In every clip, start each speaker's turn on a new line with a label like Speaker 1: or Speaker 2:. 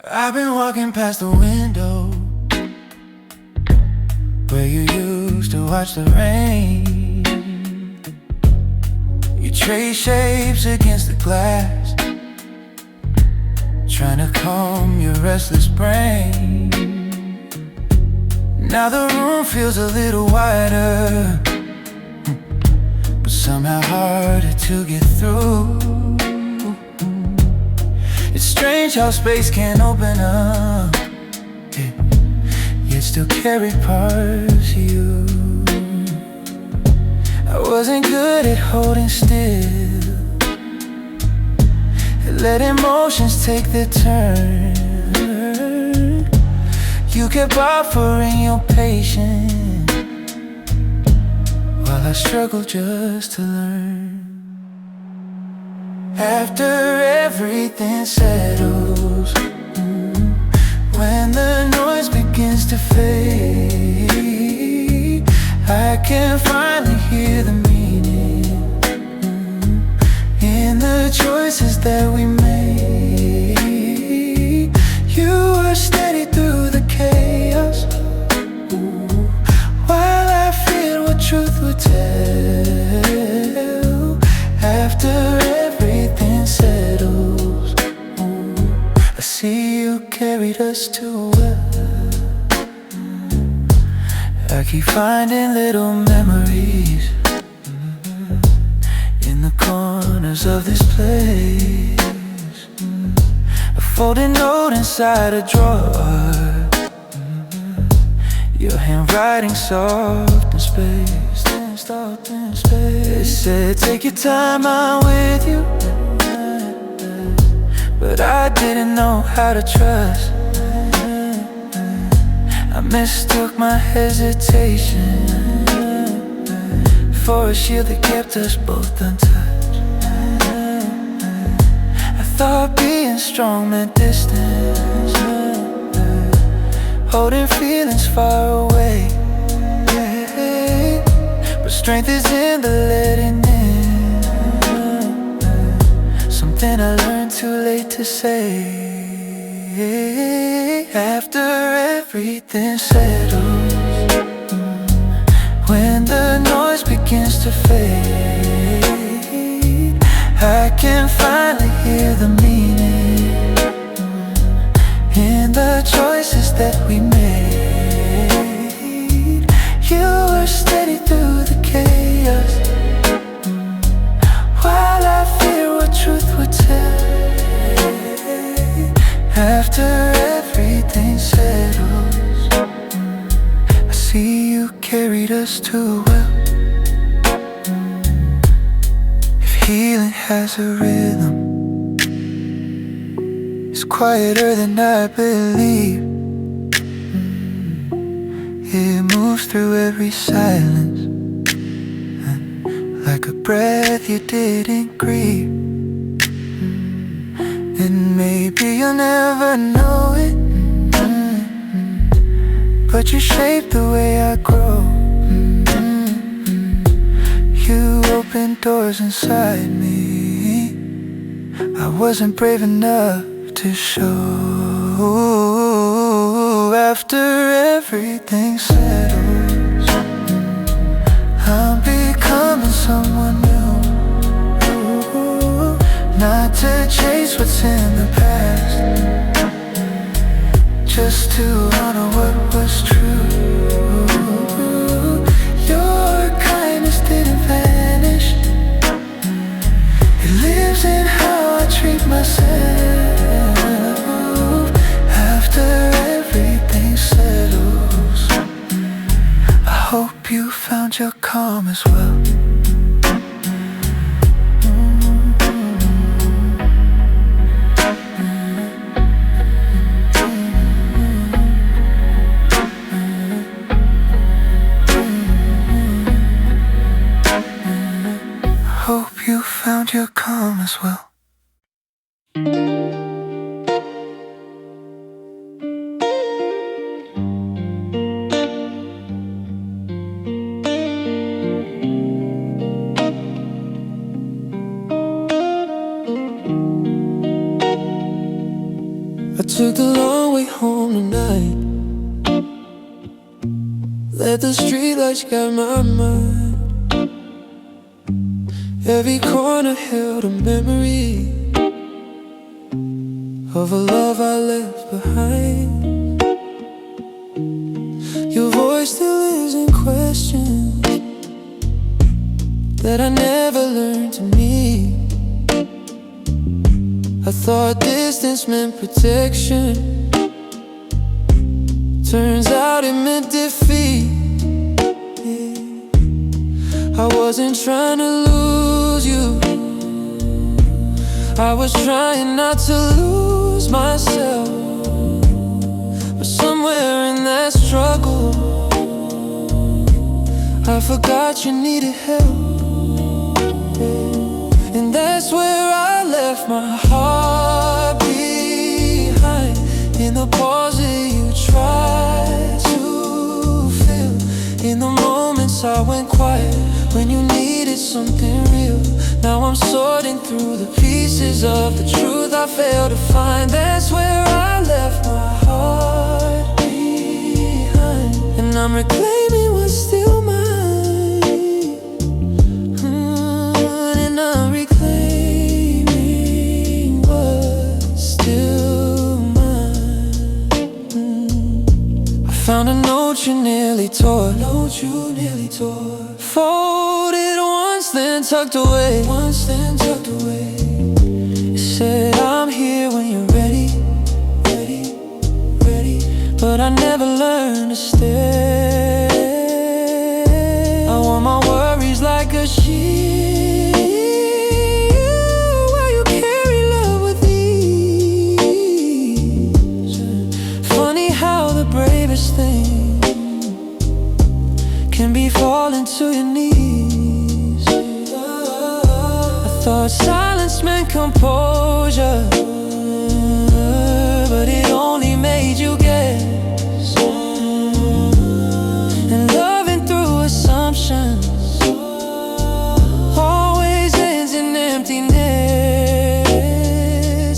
Speaker 1: I've been walking past the window where you used to watch the rain. You trace shapes against the glass, trying to calm your restless brain. Now the room feels a little wider, but somehow harder to get through. It's strange how space can open up, yeah, yet still carry parts of you. I wasn't good at holding still, let emotions take their turn. You kept offering your patience while I struggled just to learn. After everything settles, when the noise begins to fade, I can finally hear the meaning in the choices that we made. You were steady through the chaos, while I feared what truth would tell. After everything settles, I see you carried us too well. I keep finding little memories in the corners of this place. A folded note inside a drawer, your handwriting soft and spaced. It said, take your time, I'm with you. But I didn't know how to trust. I mistook my hesitation for a shield that kept us both untouched. I thought being strong meant distance, holding feelings far away. But strength is in the letting in, something I learned too late to say. After everything settles, when the noise begins to fade, I can finally hear the meaning in the choices that we made. You were steady through the chaos, while I fear what truth would tell. After everything settles, I see you carried us too well. If healing has a rhythm, it's quieter than I believe. It moves through every silence, like a breath you didn't grieve. And maybe you'll never know it, but you shape the way I grow. You opened doors inside me I wasn't brave enough to show. After everything settles, I'm becoming someone new. Not to chase what's in the past, just to honor what was true. Your kindness didn't vanish, it lives in how I treat myself. After everything settles, I hope you found your calm as well. Hope you found your calm as well. I took the long way home tonight. Let the streetlights guide my mind. Every corner held a memory of a love I left behind. Your voice still lives in questions that I never learned to meet. I thought distance meant protection. Turns out it meant defeat. I wasn't trying to lose you. I was trying not to lose myself. But somewhere in that struggle, I forgot you needed help. And that's where I left my heart behind. In the pause that you tried to fill. In the moments I went quiet when you needed something real. Now I'm sorting through the pieces of the truth I failed to find. That's where I left my heart behind. And I'm reclaiming what's still mine. And I'm reclaiming what's still mine. I found a note you nearly tore. Folded once, then tucked away. It said, I'm here when you're ready. But I never learned to stay. I wore my worries like a shield, while you carry love with ease. Funny how the bravest thing can be falling to your knees. I thought silence meant composure, but it only made you guess. And loving through assumptions always ends in emptiness.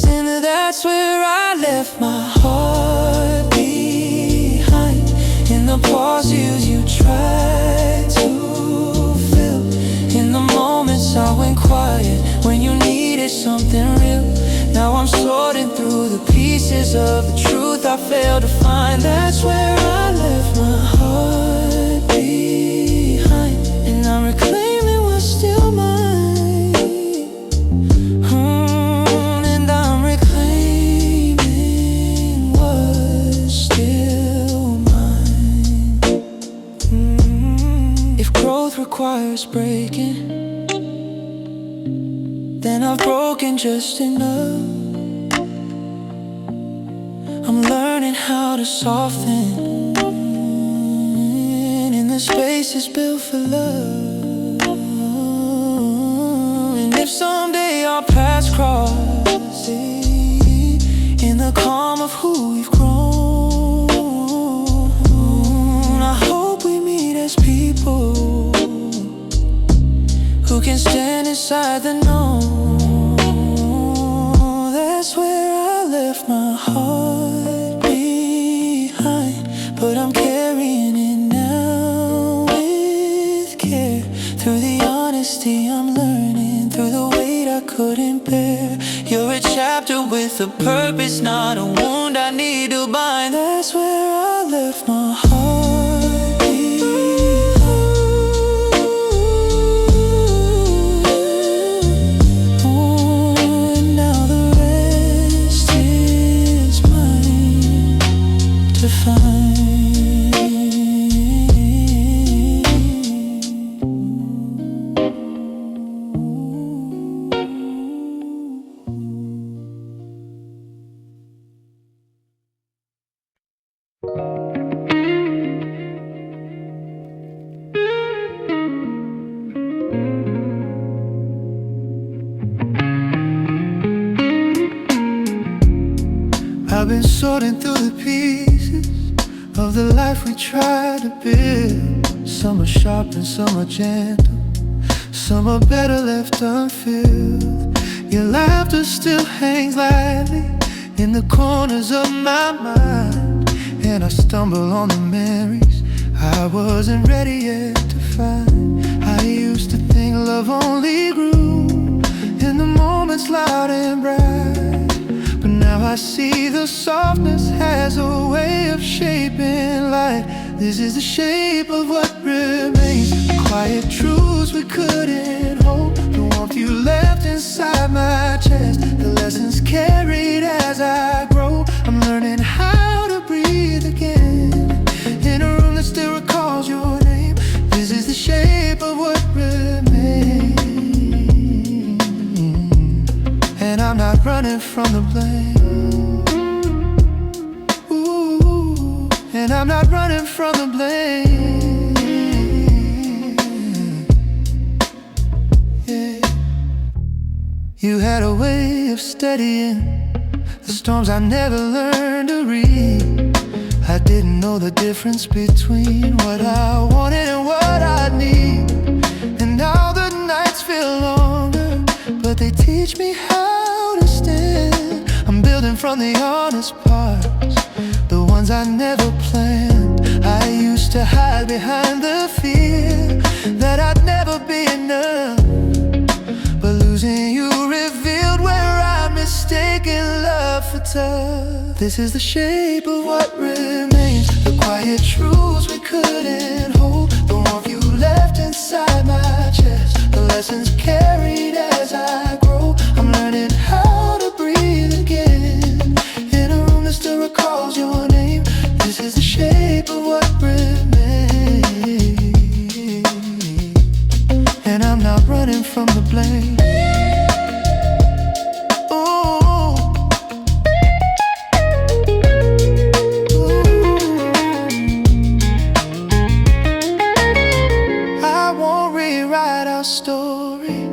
Speaker 1: And that's where I left my heart behind. In the pauses you tried to fill. In the moments I went quiet when you needed something real. Now I'm sorting through the pieces of the truth I failed to find. That's where I left my heart behind. And I'm reclaiming what's still mine. And I'm reclaiming what's still mine. If growth requires breaking, then I've broken just enough. I'm learning how to soften in the spaces built for love. And if someday our paths cross in the calm of who we've grown, I hope we meet as people who can stand inside the known. That's where I left my heart behind, but I'm carrying it now with care. Through the honesty I'm learning, through the weight I couldn't bear. You're a chapter with a purpose, not a wound I need to bind. That's where I left my heart behind. I've been sorting through the pieces of the life we tried to build. Some are sharp and some are gentle, some are better left unfilled. Your laughter still hangs lightly in the corners of my mind, and I stumble on the memories I wasn't ready yet to find. I used to think love only grew in the moments loud and bright, but now I see the softness has a way of shaping light. This is the shape of what remains, the quiet truths we couldn't hold, the warmth you left inside my chest, the lessons carried as I grow. I'm learning how to breathe again in a room that still recalls your name. This is the shape of what remains, and I'm not running from the blame. Ooh, and I'm not running from the blame. Yeah. You had a way of steadying the storms I never learned to read. I didn't know the difference between what I wanted and what I need. And now the nights feel longer, but they teach me how to stand. I'm building from the honest parts, the ones I never planned. I used to hide behind the fear that I'd never be enough, but losing you revealed where I'd mistaken love for tough. This is the shape of what remains, the quiet truths we couldn't hold, the warmth you left inside my chest, the lessons carried as I grow. I'm learning how to breathe again in a room that still recalls your name. This is the shape of what remains, and I'm not running from the blame. Story,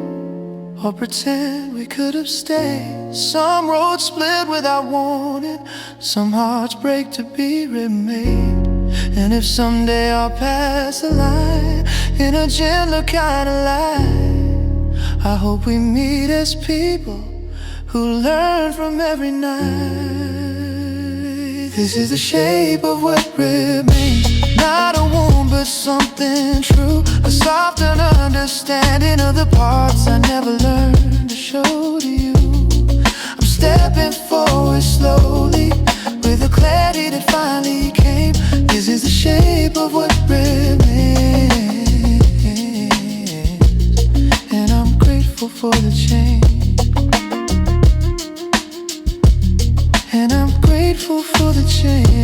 Speaker 1: or pretend we could have stayed. Some roads split without warning, some hearts break to be remade. And if someday I'll pass the line in a gentler kind of light, I hope we meet as people who learn from every night. This is the shape of what remains, not a wound but something true, a softer understanding of the parts I never learned to show to you. I'm stepping forward slowly with a clarity that finally came. This is the shape of what remains, and I'm grateful for the change, and I'm grateful for the change.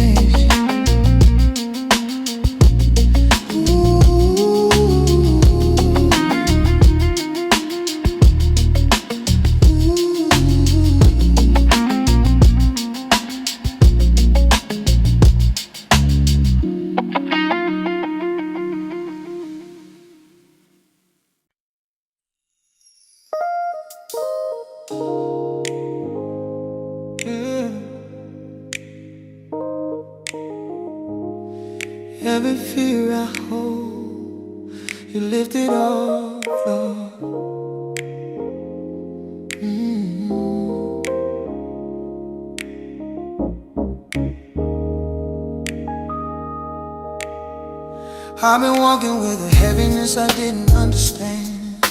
Speaker 1: Every fear I hold, you lift it off, Lord. I've been walking with a heaviness I didn't understand,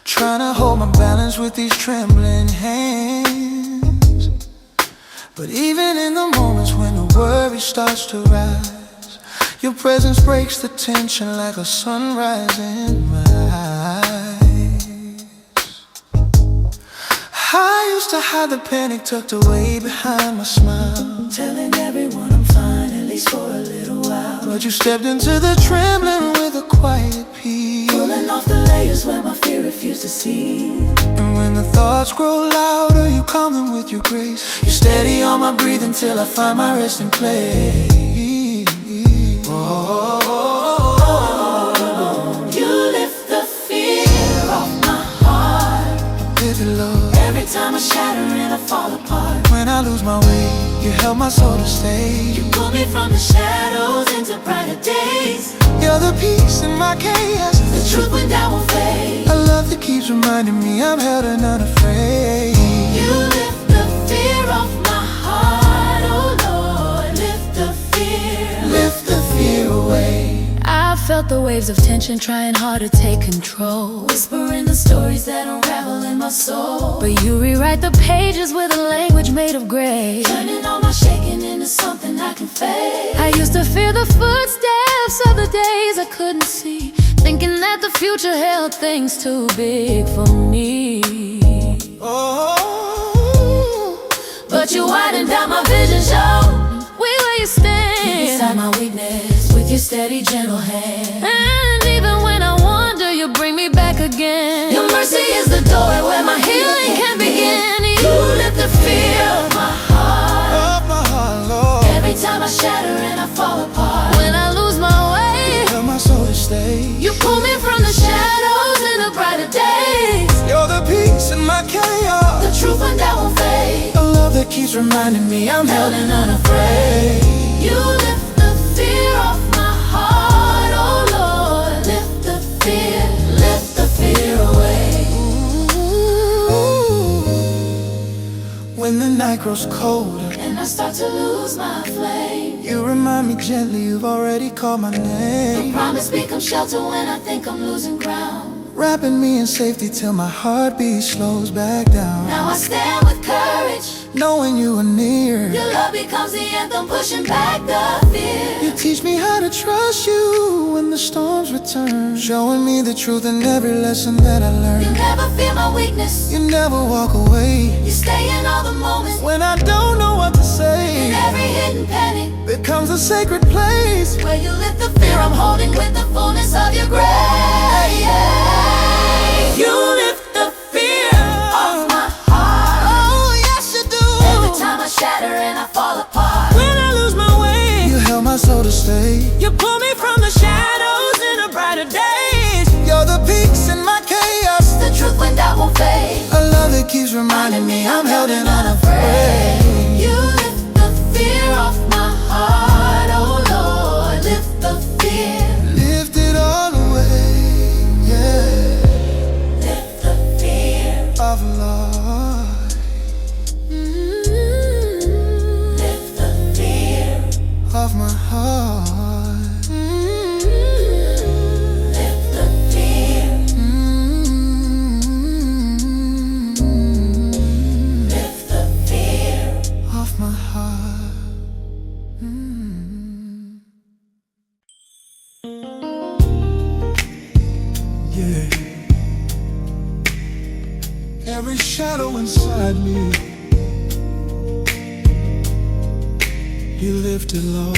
Speaker 1: trying to hold my balance with these trembling hands. But even in the moments when the worry starts to rise, your presence breaks the tension like a sunrise in my eyes. I used to hide the panic tucked away behind my smile,
Speaker 2: telling everyone I'm fine, at least for a little while.
Speaker 1: but you stepped into the trembling with a quiet peace,
Speaker 2: pulling off the layers where my fear refused to see.
Speaker 1: And when the thoughts grow louder, you calm them with your grace. You steady on my breathing till I find my resting place.
Speaker 2: You lift the fear off my heart.
Speaker 1: Lift it, Lord.
Speaker 2: Every time I shatter and I fall apart,
Speaker 1: When I lose my way, you help my soul to stay.
Speaker 2: you pull me from the shadows into brighter days.
Speaker 1: You're the peace in my chaos,
Speaker 2: The truth when doubt won't fade.
Speaker 1: a love that keeps reminding me I'm held and unafraid.
Speaker 2: You lift the fear off my heart, oh Lord. Lift the fear.
Speaker 1: Lift the fear away.
Speaker 2: I felt the waves of tension trying hard to take control, whispering the stories that unravel in my soul. But you rewrite the pages with a language made of grace, turning all my shaking into something I can face. I used to fear the footsteps of the days I couldn't see, thinking that the future held things too big for me.
Speaker 1: Oh,
Speaker 2: but you widened out my vision, showed me where you stand, beside my weakness with your steady, gentle hand. And even when I wander, you bring me back again. Your mercy is the door where my healing can begin. You lift the fear of my heart,
Speaker 1: Lord.
Speaker 2: every time I shatter and I fall apart. When I lose my way,
Speaker 1: Help my soul to stay.
Speaker 2: you pull me from the shadows into brighter days.
Speaker 1: You're the peace in my chaos,
Speaker 2: The truth when that won't fade.
Speaker 1: a love that keeps reminding me I'm held and unafraid.
Speaker 2: You lift the fear off my heart, oh Lord. Lift the fear away.
Speaker 1: Ooh. When the night grows colder
Speaker 2: And I start to lose my flame,
Speaker 1: you remind me gently you've already called my name,
Speaker 2: promise becomes shelter when I think I'm losing ground.
Speaker 1: wrapping me in safety till my heartbeat slows back down.
Speaker 2: Now I stand with courage,
Speaker 1: Knowing you are near,
Speaker 2: your love becomes the anthem pushing back the fear.
Speaker 1: you teach me how to trust you when the storms return, showing me the truth in every lesson that I
Speaker 2: You
Speaker 1: learned.
Speaker 2: never fear my weakness,
Speaker 1: You never walk away
Speaker 2: you stay in all the moments.
Speaker 1: when I don't know what to
Speaker 2: In
Speaker 1: say.
Speaker 2: every hidden panic,
Speaker 1: Becomes a sacred place.
Speaker 2: where you lift the fear I'm holding with the fullness of your grace. You lift the fear off my heart,
Speaker 1: Oh, yes you do.
Speaker 2: every time I shatter and I fall apart.
Speaker 1: When I lose my way, you held my soul to stay.
Speaker 3: You pull me from the shadows into brighter days.
Speaker 1: You're the peace in my chaos,
Speaker 2: The truth when doubt won't fade.
Speaker 1: a love that keeps reminding me I'm held and unafraid.
Speaker 2: You lift the fear off my heart, oh Lord. Lift the fear,
Speaker 1: Lift it all away, yeah,
Speaker 2: lift the fear.
Speaker 1: of Lord.
Speaker 2: Lift the fear,
Speaker 1: Of my heart.
Speaker 2: lift the fear, lift the fear.
Speaker 1: Of my heart. Yeah. Every shadow inside me, you lifted, Lord.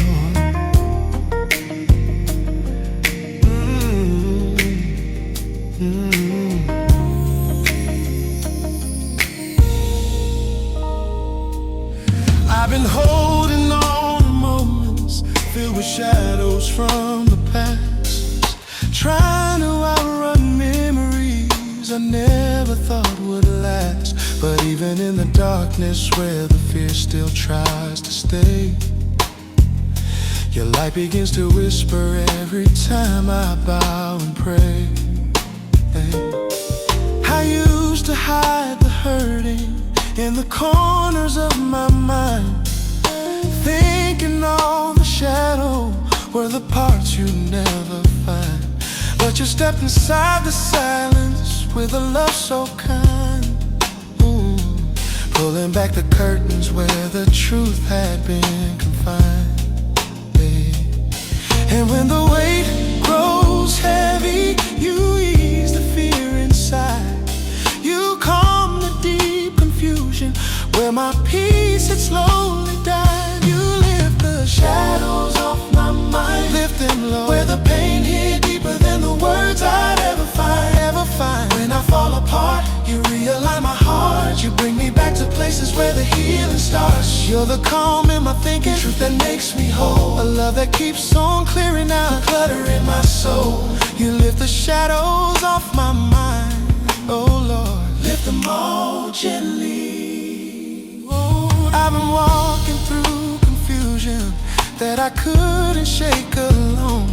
Speaker 1: I've been holding on to moments filled with shadows from the past, trying to outrun memories I never thought would last. But even in the darkness where the fear still tries to stay, your light begins to whisper every time I bow and pray. I used to hide the hurting in the corners of my mind, thinking all the shadow were the parts you never find. But you stepped inside the silence with a love so kind, pulling back the curtains where the truth had been confined. And when the weight grows heavy, you ease the fear inside. You calm the deep confusion where my peace had slowly died. You lift the shadows off my mind, lift them low, where the pain hid deeper than the words I'd ever find. When I fall apart, you realign my heart. You bring me back to places where the healing starts. You're the calm in my thinking, truth that makes me whole, a love that keeps on clearing out the clutter in my soul. You lift the shadows off my mind, oh Lord, lift them all gently. Oh, I've been walking through confusion that I couldn't shake alone,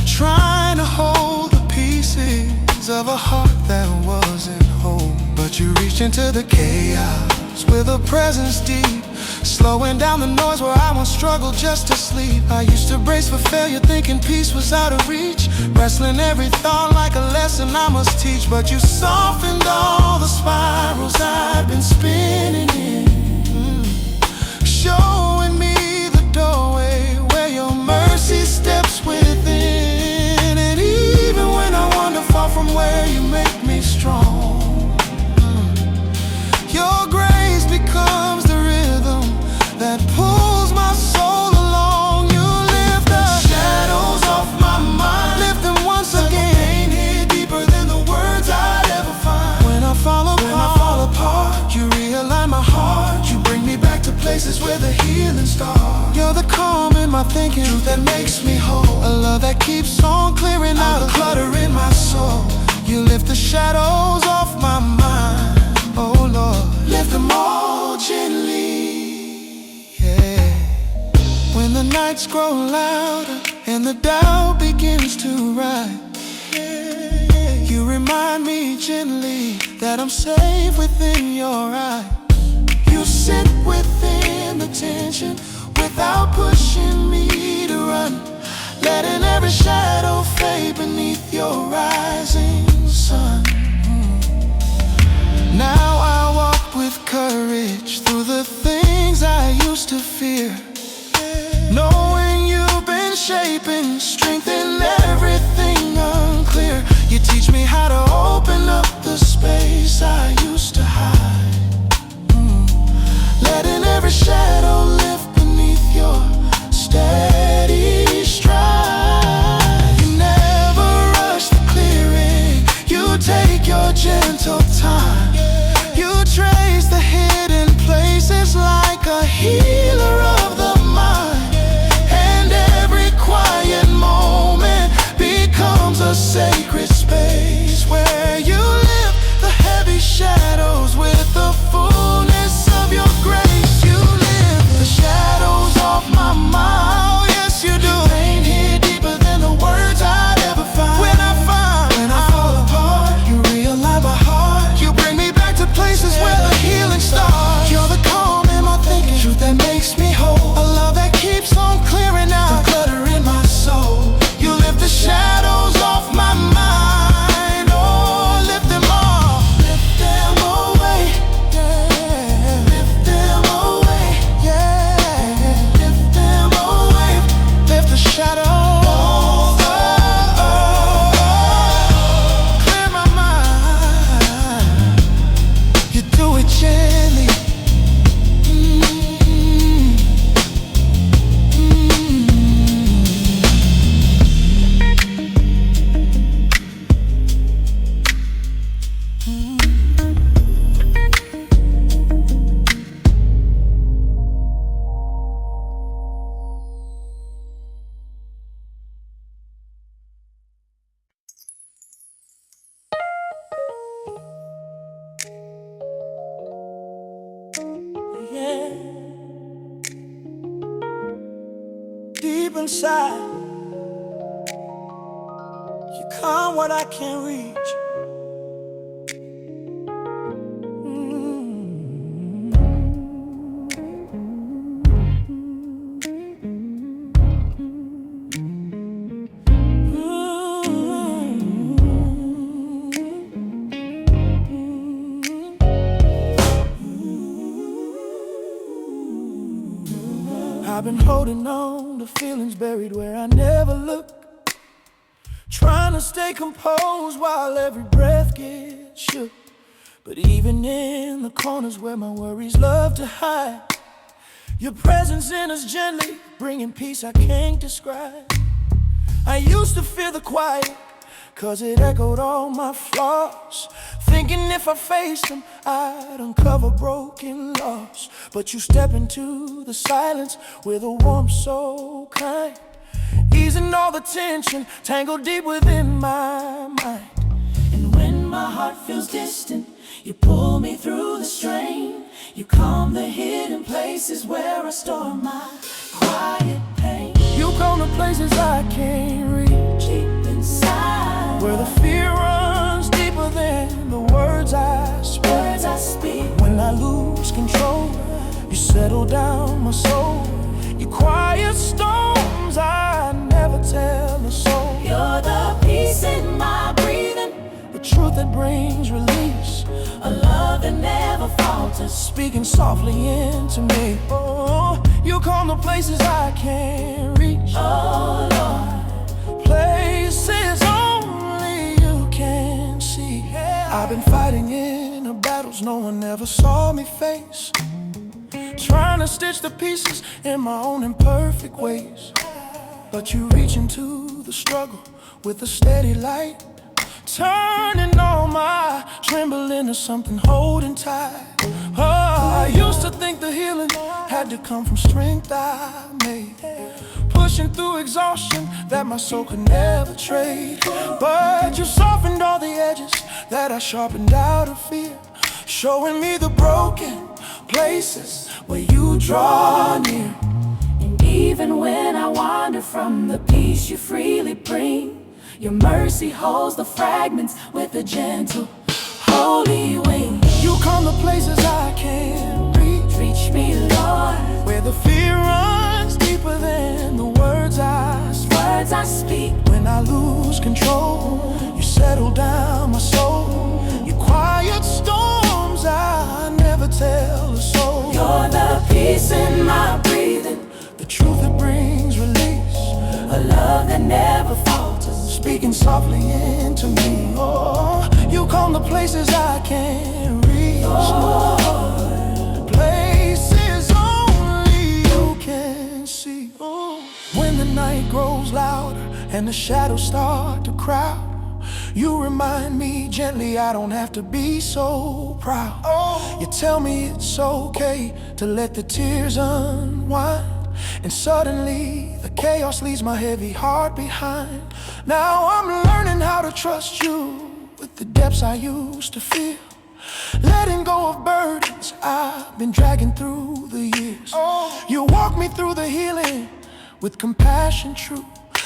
Speaker 1: trying to hold the pieces of a heart that wasn't home. But You reached into the chaos with a presence deep, slowing down the noise where I once struggled just to sleep. I used to brace for failure, thinking peace was out of reach, wrestling every thought like a lesson I must teach. But you softened all the spirals I've been spinning in, showing me the doorway where your mercy steps within. And even when I wander far from where you make me strong, your grace becomes the rhythm that pulls my soul along. You lift the shadows off my mind, lift them once again, hid deeper than the words I'd ever find. When I fall apart, you realign my heart. You bring me back to places where the healing starts. You're the calm in my thinking, truth that makes me whole, a love that keeps on clearing out the clutter in my soul. You lift the shadows off my mind, oh Lord, lift them all gently, yeah. When the nights grow louder and the doubt begins to rise, yeah, you remind me gently that I'm safe within your eyes. You sit within the tension without pushing me to run, letting every shadow fade beneath your rising sun. Now I walk with courage through the things I used to fear, knowing you've been shaping strength in everything unclear. You teach me how to open up the space I used to hide, letting every shadow lift beneath your steady stride. You never rush the clearing, you take your gentle time. You trace the hidden places like a healer of the mind, and every quiet moment becomes a sacred space where you lift the heavy shadows with the fullness of your grace. You lift the shadows off my mind, oh yes you do. Pain here deeper than the words I'd ever find. When I fall apart, you realign my heart. You bring me back to places where the healing starts. You're the calm in my thinking, truth that makes me whole, a love that keeps on clearing out the clutter in my soul. You lift the shadows off my mind, oh lift them all, lift them away, yeah. Lift them away, yeah. Lift them away, lift the shadows. Clear my mind, you do it gently.
Speaker 3: Yeah. Deep inside, you come what I can't reach.
Speaker 1: I've been holding on to feelings buried where I never look, trying to stay composed while every breath gets shook. But even in the corners where my worries love to hide, your presence enters gently, bringing peace I can't describe. I used to fear the quiet, 'cause it echoed all my flaws, thinking if I faced them, I'd uncover broken loss. But you step into the silence with a warmth so kind, easing all the tension tangled deep within my mind.
Speaker 2: And when my heart feels distant, you pull me through the strain. You calm the hidden places where I store my quiet pain.
Speaker 1: You come to places I can't reach,
Speaker 2: Deep inside,
Speaker 1: where the fear runs deeper than the words I speak.
Speaker 3: I speak.
Speaker 1: When I lose control, you settle down my soul. You quiet storms I never tell a soul.
Speaker 3: You're the peace in my breathing,
Speaker 1: The truth that brings release,
Speaker 3: a love that never falters.
Speaker 1: speaking softly into me. Oh, you calm the places I can't reach.
Speaker 3: Oh Lord,
Speaker 1: Places only you can see. I've been fighting in the battles no one ever saw me face, trying to stitch the pieces in my own imperfect ways. But you reach into the struggle with a steady light, turning all my tremble into something holding tight. Oh, I used to think the healing had to come from strength I made, pushing through exhaustion that my soul could never trade. But you softened all the edges that I sharpened out of fear, showing me the broken places where you draw near.
Speaker 3: and even when I wander from the peace you freely bring, your mercy holds the fragments with a gentle, holy wing.
Speaker 1: You calm the places I can't reach.
Speaker 3: Reach me, Lord,
Speaker 1: Where the fear runs deeper than the words I speak.
Speaker 3: words I speak.
Speaker 1: When I lose control, you settle down my soul. You quiet storms I never tell a soul.
Speaker 3: You're the peace in my breathing,
Speaker 1: The truth that brings release,
Speaker 3: a love that never falters.
Speaker 1: speaking softly into me. Oh, you calm the places I can't reach. Places only you can see. Oh. When the night grows louder and the shadows start to crowd, you remind me gently I don't have to be so proud. You tell me it's okay to let the tears unwind, and suddenly the chaos leaves my heavy heart behind. Now I'm learning how to trust you with the depths I used to feel, letting go of burdens I've been dragging through the years. You walk me through the healing with compassion true,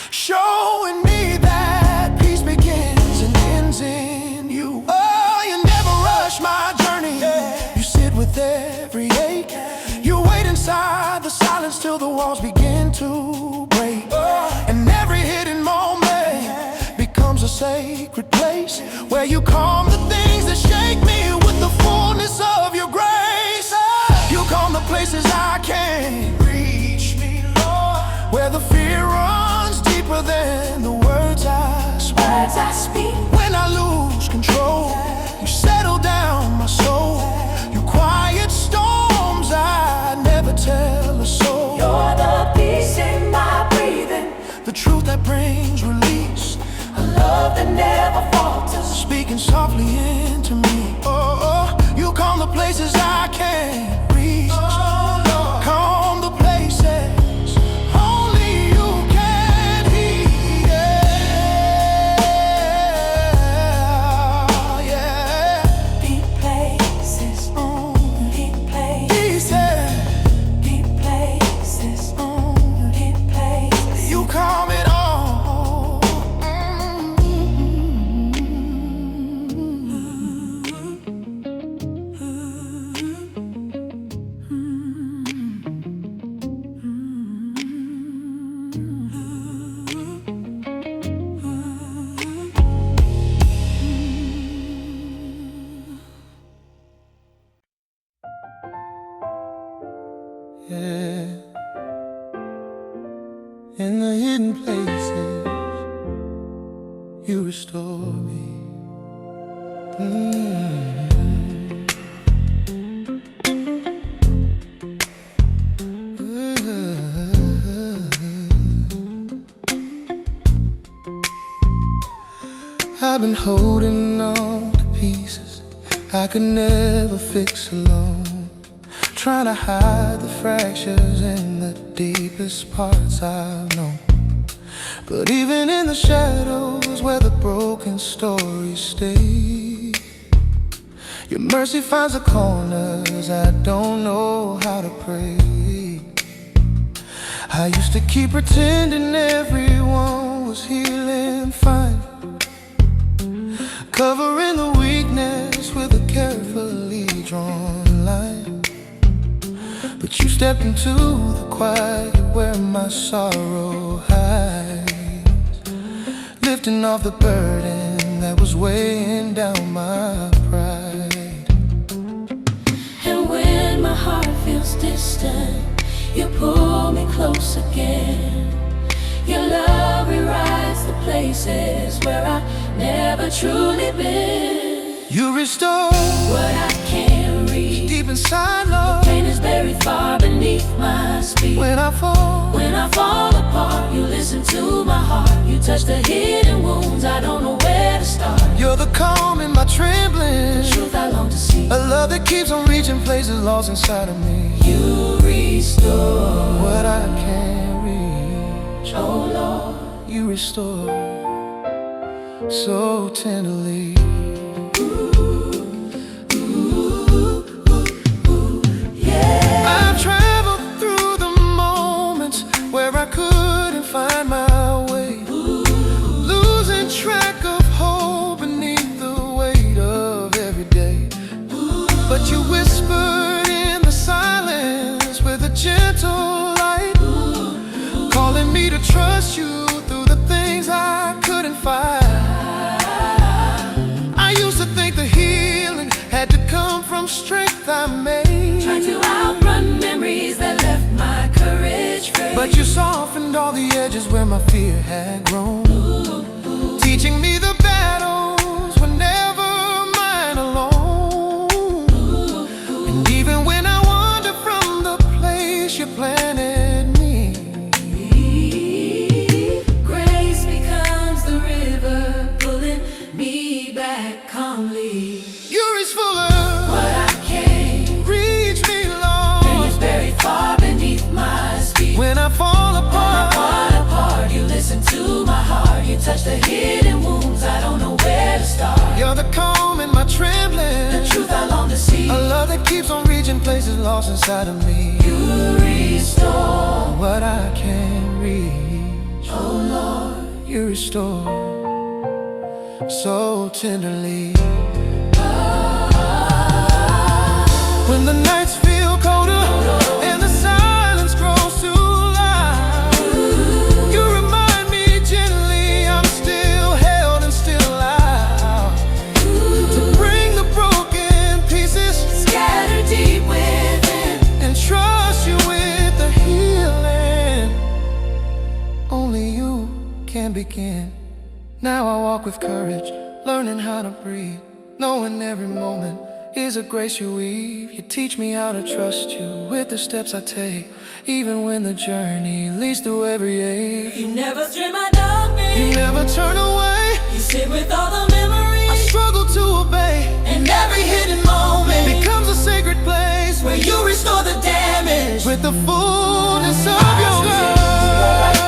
Speaker 1: showing me that peace begins and ends in you. Oh, you never rush my journey. You sit with every ache. You wait inside the silence till the walls begin to break. And every hidden moment becomes a sacred place where you calm the things that shake me with the fullness of your grace. You calm the places I can't reach, me, Lord, where the fear runs deeper than the words I speak.
Speaker 3: Words I speak.
Speaker 1: When I lose control, you settle down my soul. You quiet storms I never tell a soul.
Speaker 3: You're the peace in my breathing,
Speaker 1: The truth that brings release,
Speaker 3: a love that never falters.
Speaker 1: speaking softly into me. Oh, you calm the places I can't reach. Calm the places only you can heal. Yeah.
Speaker 3: Deep places, deep places,
Speaker 1: Easy.
Speaker 3: deep places, deep places.
Speaker 1: You calm it all. Yeah. In the hidden places, you restore me. I've been holding on to pieces I could never fix alone, trying to hide the fractures in the deepest parts I've known. But even in the shadows where the broken stories stay, your mercy finds the corners I don't know how to pray. I used to keep pretending everyone was healing fine, covering the weakness with a carefully but you stepped into the quiet where my sorrow hides, lifting off the burden that was weighing down my pride.
Speaker 3: And when my heart feels distant, you pull me close again. Your love rewrites the places where I've never truly been.
Speaker 1: You restore
Speaker 3: what I can't reach
Speaker 1: deep inside, Lord.
Speaker 3: Pain is buried far beneath my speech.
Speaker 1: When I fall
Speaker 3: apart, you listen to my heart. You touch the hidden wounds, I don't know where to start.
Speaker 1: You're the calm in my trembling,
Speaker 3: the truth I long to see,
Speaker 1: a love that keeps on reaching places lost inside of me.
Speaker 3: You restore
Speaker 1: what I can't reach.
Speaker 3: Oh Lord,
Speaker 1: you restore so tenderly. I've traveled through the moments where I couldn't find my way, losing track of hope beneath the weight of every day. But you whispered in the silence with a gentle light, calling me to trust you through the things I couldn't find. I used to think the healing had to come from strength I made,
Speaker 3: trying to outrun memories that left my courage frayed.
Speaker 1: but you softened all the edges where my fear had grown, teaching me the battles were never mine alone. And even when I wander from the place you planted me,
Speaker 3: grace becomes the river pulling me back calmly.
Speaker 1: you reach fuller
Speaker 3: What I can't
Speaker 1: reach me, Lord.
Speaker 3: Pain is buried far beneath my speech.
Speaker 1: When I fall apart,
Speaker 3: you listen to my heart. You touch the hidden wounds, I don't know where to start.
Speaker 1: you're the calm in my trembling,
Speaker 3: The truth I long to see,
Speaker 1: a love that keeps on reaching places lost inside of me.
Speaker 3: You restore
Speaker 1: what I can't reach.
Speaker 3: Oh Lord,
Speaker 1: You restore so tenderly. When the nights feel colder and the silence grows too loud, you remind me gently I'm still held and still alive, to bring the broken pieces
Speaker 3: scattered deep within,
Speaker 1: and trust you with the healing only you can begin. Now I walk with courage, learning how to breathe, knowing every moment is a grace you weave. You teach me how to trust you with the steps I take, even when the journey leads through every age.
Speaker 3: you never stray my darkness,
Speaker 1: You never turn away,
Speaker 3: you sit with all the memories
Speaker 1: I struggle to obey,
Speaker 3: and every hidden moment
Speaker 1: becomes a sacred place
Speaker 3: where you restore the damage
Speaker 1: with the fullness of your love.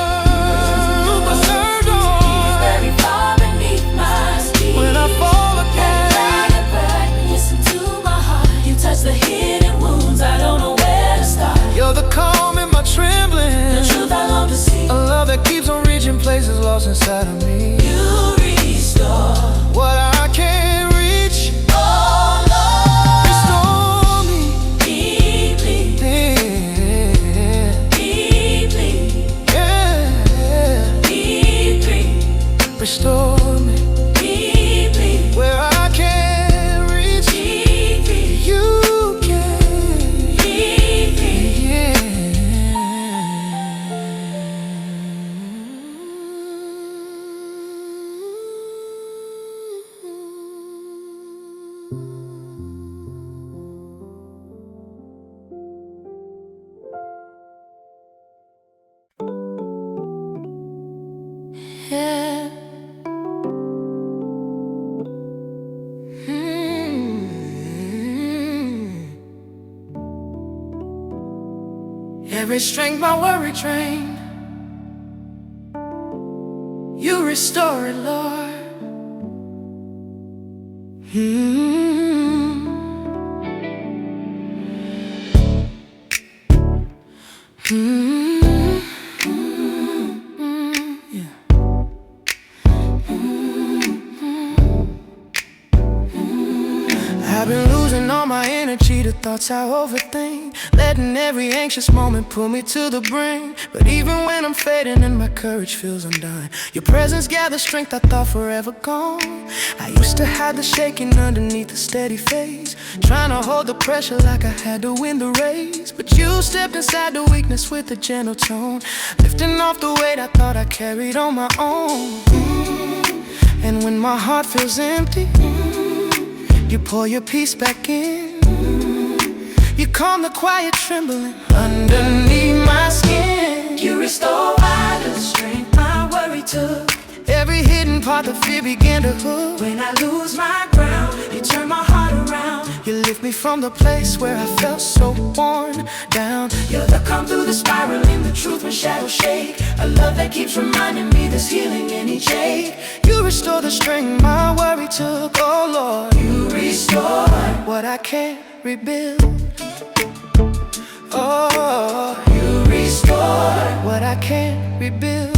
Speaker 1: I serve, Lord.
Speaker 3: very far beneath my speech.
Speaker 1: When I fall apart,
Speaker 3: listen to my heart. You touch the hidden wounds, I don't know where to start.
Speaker 1: you're the calm in my trembling,
Speaker 3: The truth I long to see,
Speaker 1: a love that keeps on reaching places lost inside of me.
Speaker 3: you restore.
Speaker 1: What I can't reach,
Speaker 3: Oh Lord,
Speaker 1: restore me
Speaker 3: deeply,
Speaker 1: yeah,
Speaker 3: deeply,
Speaker 1: yeah.
Speaker 3: deeply,
Speaker 1: Restore me
Speaker 3: deeply,
Speaker 1: where I can't reach,
Speaker 3: deeply,
Speaker 1: you can,
Speaker 3: deeply.
Speaker 1: yeah.
Speaker 2: Yeah.
Speaker 1: Every strength my worry drained, you restore it, Lord. I've been losing Losing all my energy to thoughts I overthink, letting every anxious moment pull me to the brink. But even when I'm fading and my courage feels undone, your presence gathers strength I thought forever gone. I used to hide the shaking underneath the steady face, trying to hold the pressure like I had to win the race. But you stepped inside the weakness with a gentle tone, lifting off the weight I thought I carried on my own. And when my heart feels empty, you pour your peace back in. You calm the quiet trembling underneath my skin.
Speaker 3: You restore vital strength my worry took.
Speaker 1: Every hidden part of fear began to hook.
Speaker 3: When I lose my ground, you turn my heart around.
Speaker 1: You lift me from the place where I felt so worn down.
Speaker 3: You're the calm through the spiraling, the truth when shadows shake. A love that keeps reminding me there's healing in each ache.
Speaker 1: You restore the strength my worry took, oh Lord.
Speaker 3: You restore
Speaker 1: what I can't rebuild. Oh,
Speaker 3: you restore
Speaker 1: what I can't rebuild.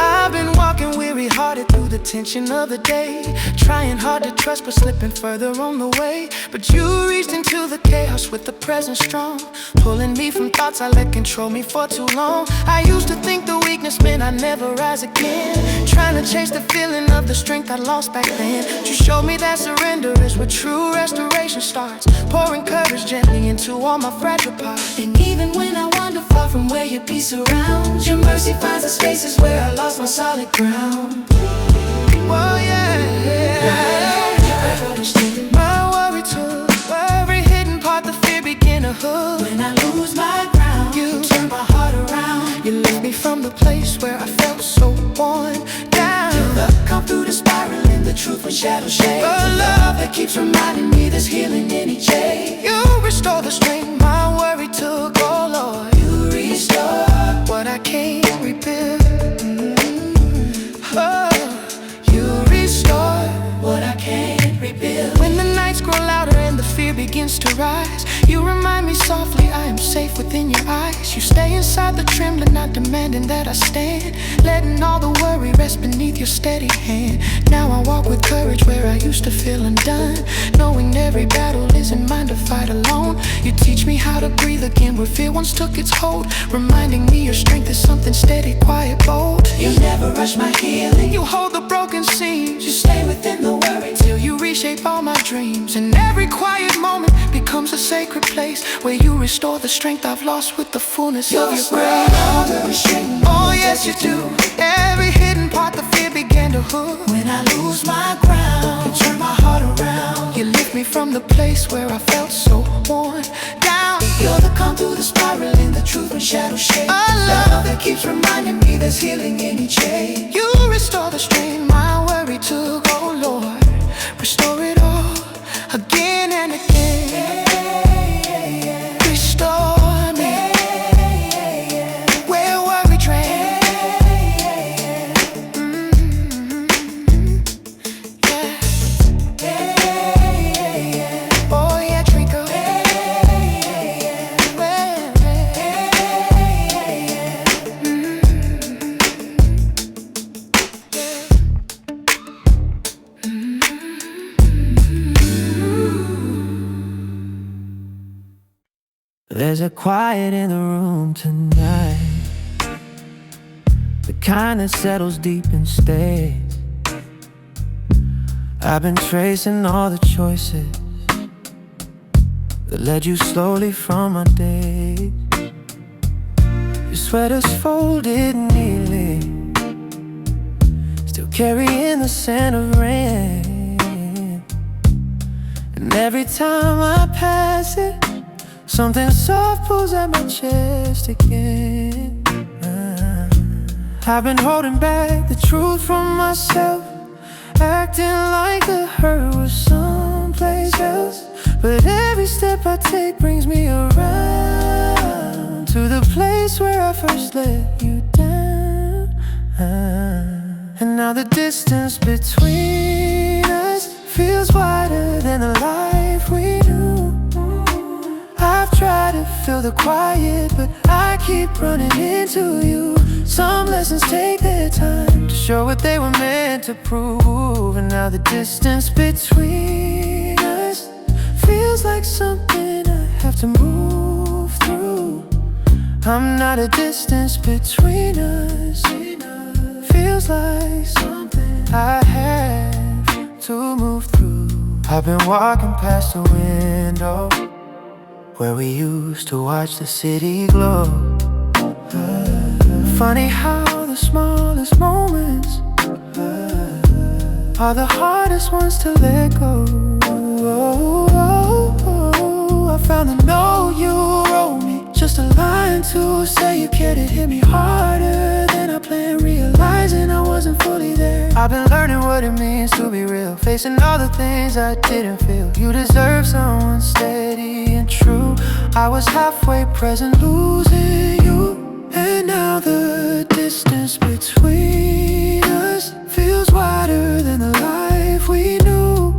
Speaker 1: I've been walking weary-hearted through the tension of the day, trying hard to trust but slipping further on the way. But you reached into the chaos with the presence strong, pulling me from thoughts I let control me for too long. I used to think the weakness meant I'd never rise again, trying to chase the feeling of the strength I lost back then. You showed me that surrender is where true restoration starts, pouring courage gently into all my fragile parts.
Speaker 3: And even when I wander far from where your peace surrounds, your mercy finds the spaces where I lost my solid ground.
Speaker 1: Oh yeah, my worry took every hidden part, the fear began to hook.
Speaker 3: When I lose my ground, you turn my heart around.
Speaker 1: You lift me from the place where I felt so worn down.
Speaker 3: Your love come through the spiraling, the truth when shadows shade.
Speaker 1: A
Speaker 3: love that keeps reminding me there's healing in each ache.
Speaker 1: You restore the strength my worry took, oh Lord.
Speaker 3: You restore
Speaker 1: what I can't rebuild. Oh, you restore
Speaker 3: what I can't rebuild.
Speaker 1: When the nights grow louder and the fear begins to rise, you remind me softly I am safe within your eyes. You stay inside the trembling, not demanding that I stand, letting all the worry rest beneath your steady hand. Now I walk with courage where I used to feel undone, knowing every battle isn't mine to fight alone. You teach me how to breathe again where fear once took its hold, reminding me your strength is something steady, quiet, bold.
Speaker 3: You never rush my healing.
Speaker 1: You hold the broken seams.
Speaker 3: You stay within the worry
Speaker 1: till you reshape all my dreams. And every quiet moment becomes a sacred place where you restore the strength I've lost with the fullness of your grace. Oh yes you do. Every hidden part, the fear began to hook.
Speaker 3: When I lose my ground, you turn my heart around.
Speaker 1: You lift me from the place where I felt so worn down.
Speaker 3: You're the calm through the spiraling, the truth when shadows shade.
Speaker 1: A love
Speaker 3: that keeps reminding me there's healing in each ache.
Speaker 1: You restore the strength my worry took, oh Lord. Restore it all again and again. Restore me where worry drained. Yeah. Oh yeah, Trinko. There's a quiet in the room tonight, the kind that settles deep and stays. I've been tracing all the choices that led you slowly from my days. Your sweater's folded neatly, still carrying the scent of rain. And every time I pass it, something soft pulls at my chest again. I've been holding back the truth from myself, acting like the hurt was someplace else. But every step I take brings me around to the place where I first let you down. And now the distance between us feels wider than the life we knew. I've tried to fill the quiet, but I keep running into you. Some lessons take their time to show what they were meant to prove. And now the distance between us feels like something I have to move through. I'm not a distance between us. Feels like something I have to move through. I've been walking past the window where we used to watch the city glow. Funny how the smallest moments are the hardest ones to let go. I found a note you wrote me, just a line to say you cared. It hit me harder than I planned, realizing I wasn't fully there. I've been learning what it means to be real, facing all the things I didn't feel. You deserve someone steady and true. I was halfway present, losing you. And now the distance between us feels wider than the life we knew.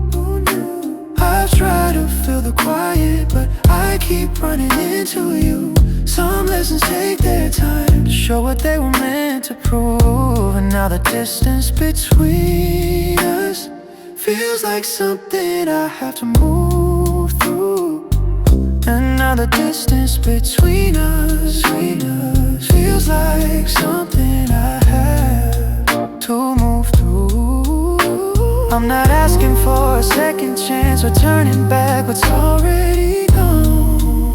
Speaker 1: I've tried to fill the quiet, but I keep running into you. Some lessons take their time to show what they were meant to prove. And now the distance between us feels like something I have to move through. And now the distance between us feels like something I have to move through. I'm not asking for a second chance or turning back what's already gone.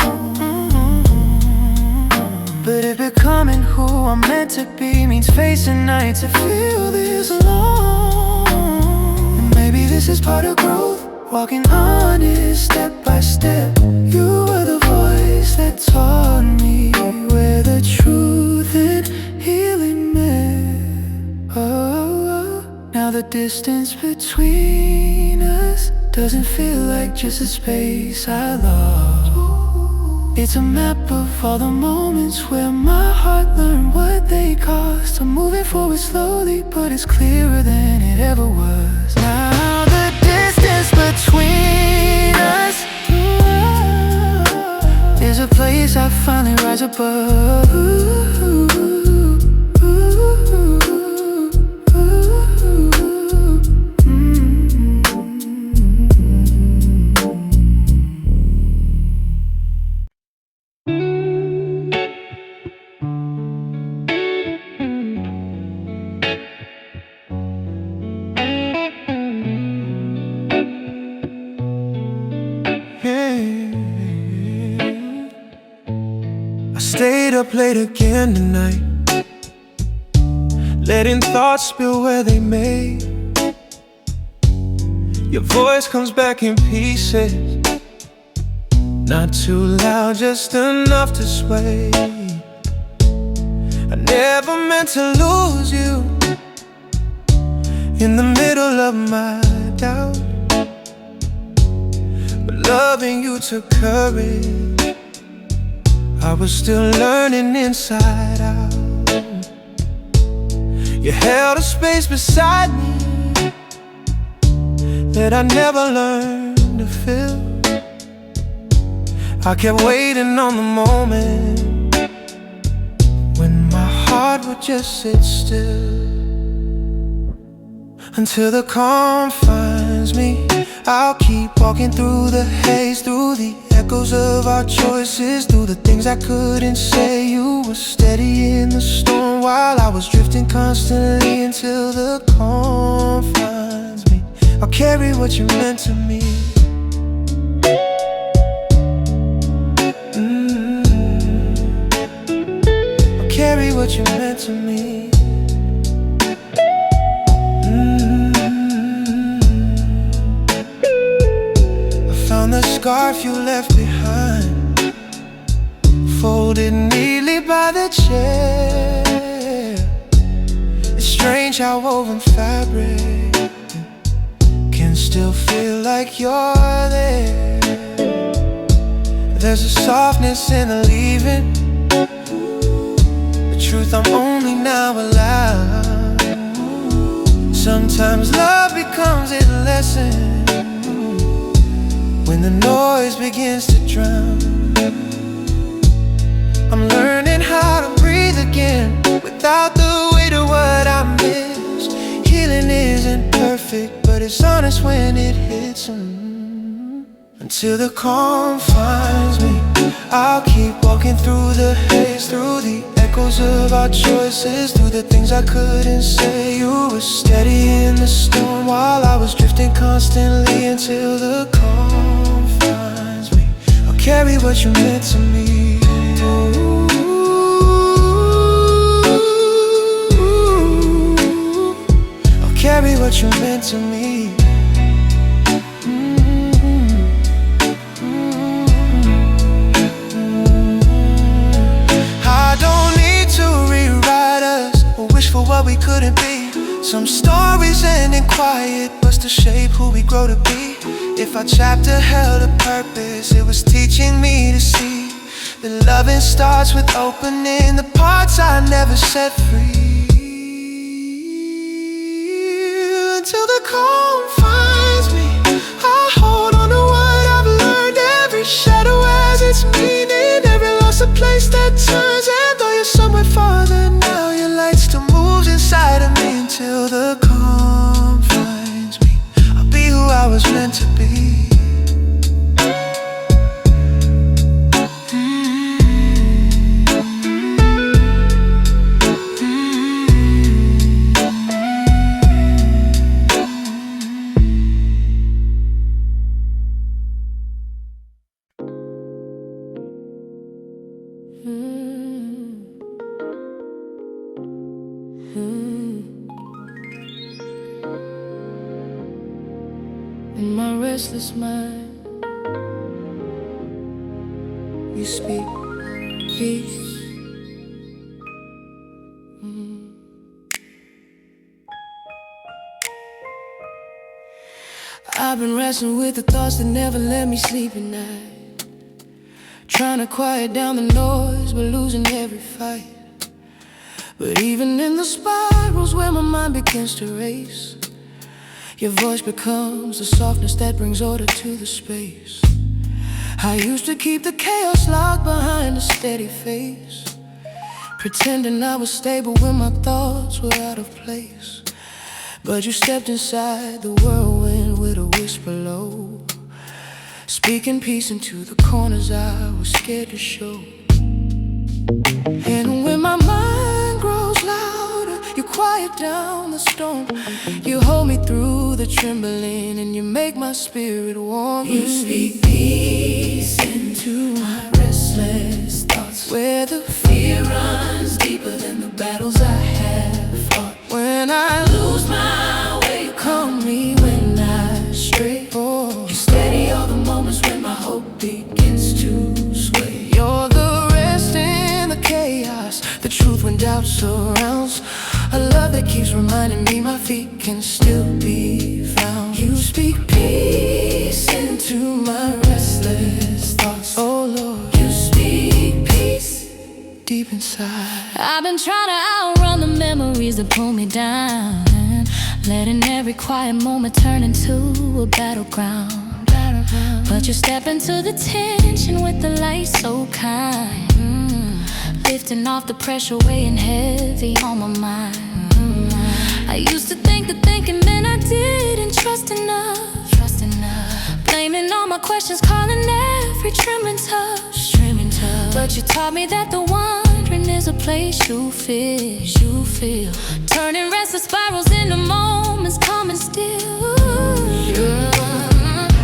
Speaker 1: But if becoming who I'm meant to be means facing nights that feel this long, and maybe this is part of growth, walking honest step by step. You were the voice that taught me where the truth and healing met. Now the distance between us doesn't feel like just a space I lost. It's a map of all the moments where my heart learned what they cost. I'm moving forward slowly, but it's clearer than it ever was. Now the distance between us is a place I finally rise above.
Speaker 4: Stayed up late again tonight, letting thoughts spill where they may. Your voice comes back in pieces, not too loud, just enough to sway. I never meant to lose you in the middle of my doubt, but loving you took courage. I was still learning inside out. You held a space beside me that I never learned to fill. I kept waiting on the moment when my heart would just sit still. Until the calm finds me, I'll keep walking through the haze, through the echoes of our choices, through the things I couldn't say. You were steady in the storm while I was drifting constantly. Until the calm finds me, I'll carry what you meant to me. I'll carry what you meant to me. The scarf you left behind, folded neatly by the chair. It's strange how woven fabric can still feel like you're there. There's a softness in the leaving, the truth I'm only now allowed. Sometimes love becomes a lesson when the noise begins to drown. I'm learning how to breathe again without the weight of what I missed. perfect, but it's honest when it hits. Until the calm finds me, I'll keep walking through the haze, through the echoes of our choices, through the things I couldn't say. You were steady in the storm while I was drifting constantly. Until the calm finds me, I'll carry what you meant to me. I'll carry what you meant to me. For what we couldn't be. Some stories end in quiet, but still shape who we grow to be. If our chapter held a purpose, it was teaching me to see that loving starts with opening the parts I never set free. Until the calm finds me, I hold on to what I've learned. Every shadow has its meaning, every loss a place that turns. And though you're somewhere farther now, your light still moves inside of me. Until the calm finds me, I'll be who I was meant to be.
Speaker 1: In my restless mind, you speak peace. I've been wrestling with the thoughts that never let me sleep at night, trying to quiet down the noise but losing every fight. But even in the spirals where my mind begins to race, your voice becomes the softness that brings order to the space. I used to keep the chaos locked behind a steady face, pretending I was stable when my thoughts were out of place. But you stepped inside the whirlwind with a whisper low, speaking peace into the corners I was scared to show. And when my mind grows louder, you quiet down the storm. You hold me through the trembling, and you make my spirit warm.
Speaker 3: You speak peace into my restless thoughts,
Speaker 1: Where the
Speaker 3: fear runs deeper than the battles I have fought.
Speaker 1: when I
Speaker 3: Lose my way, you
Speaker 1: calm me
Speaker 3: when I stray.
Speaker 1: oh,
Speaker 3: You steady all the moments when my hope begins to sway.
Speaker 1: you're the rest in the chaos, the truth when doubt surrounds. A love that keeps reminding me my feet can still be found.
Speaker 3: You speak peace into my restless thoughts.
Speaker 1: Oh Lord,
Speaker 3: You speak peace.
Speaker 1: deep inside.
Speaker 2: I've been trying to outrun the memories that pull me down, letting every quiet moment turn into a battleground. But you step into the tension with the light so kind, lifting off the pressure weighing heavy on my mind. I used to think that thinking meant I didn't trust enough, blaming all my questions, calling every trembling touch. But you taught me that the wandering is a place you feel, turning restless spirals into moments calm and still.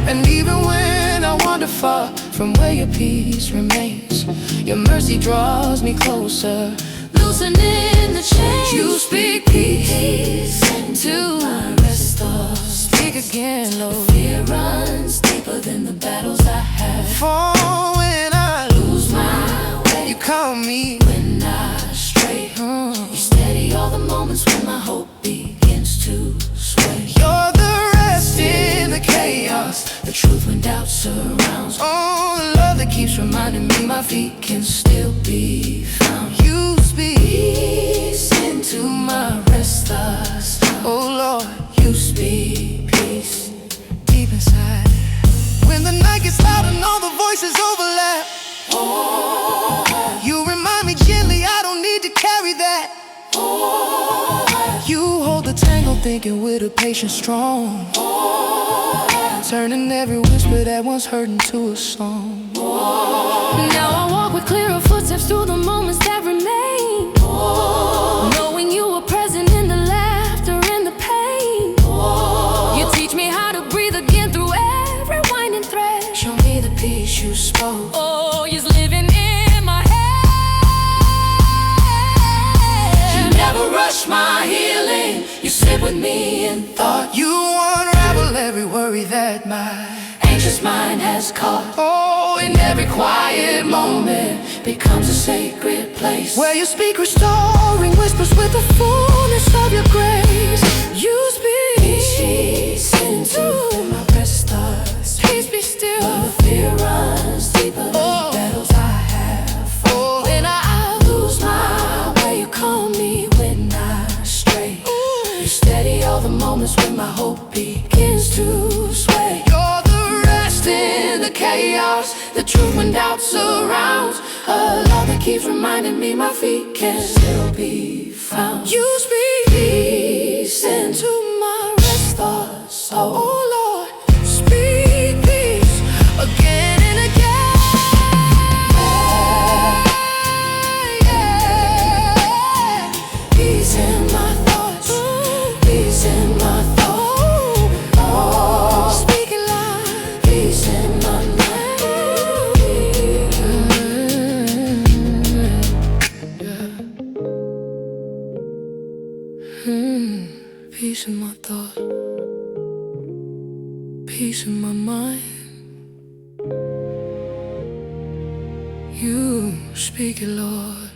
Speaker 1: And even when I wander far from where your peace remains, your mercy draws me closer,
Speaker 2: Loosening the chains.
Speaker 1: you speak peace
Speaker 2: into
Speaker 3: My rest thoughts.
Speaker 1: Speak again, Lord.
Speaker 3: Fear runs deeper than the battles I have.
Speaker 1: For when I
Speaker 3: Lose my way,
Speaker 1: you call me
Speaker 3: when I stray. You steady all the moments when my hope begins to sway.
Speaker 1: you're the rest in the chaos,
Speaker 3: The truth when doubt surrounds.
Speaker 1: oh, the love that keeps reminding me my feet can still be found. You speak
Speaker 3: Peace into my restless thoughts.
Speaker 1: oh Lord,
Speaker 3: You speak peace.
Speaker 1: deep inside. When the night gets loud and all the voices overlap, you remind me gently I don't need to carry that. You hold the
Speaker 4: the tango, thinking with a patience strong, turning every whisper that once heard into a song.
Speaker 2: Now I walk with clearer footsteps through the moments that remain, knowing you were present in the laughter and the pain. You teach me how to breathe again through every winding thread.
Speaker 4: Show me the peace you spoke.
Speaker 2: Oh, you're living in my head.
Speaker 3: You never rush my healing. You sit with me in thought.
Speaker 4: You unravel every worry that my
Speaker 3: Anxious mind has caught.
Speaker 4: oh,
Speaker 3: In every quiet moment becomes a sacred place.
Speaker 4: where you speak restoring whispers with the fullness of your grace. You speak
Speaker 3: Peace into my precious thoughts.
Speaker 4: peace, be still.
Speaker 3: While the fear runs deeper than the battles I have fought.
Speaker 4: When
Speaker 3: I lose my way, you calm me when I stray. You steady all the moments when my hope begins to sway.
Speaker 4: you're the rest
Speaker 3: In the chaos, the truth when doubt surrounds. A love that keeps reminding me my feet can still be found.
Speaker 4: you speak
Speaker 3: Peace into my rest thoughts.
Speaker 4: oh Lord, speak peace again and again.
Speaker 3: Peace in my thoughts. Peace in my thoughts. Oh,
Speaker 4: Speak it loud.
Speaker 3: peace in my mind.
Speaker 4: Peace in my thoughts, peace in my mind. You speak it, Lord.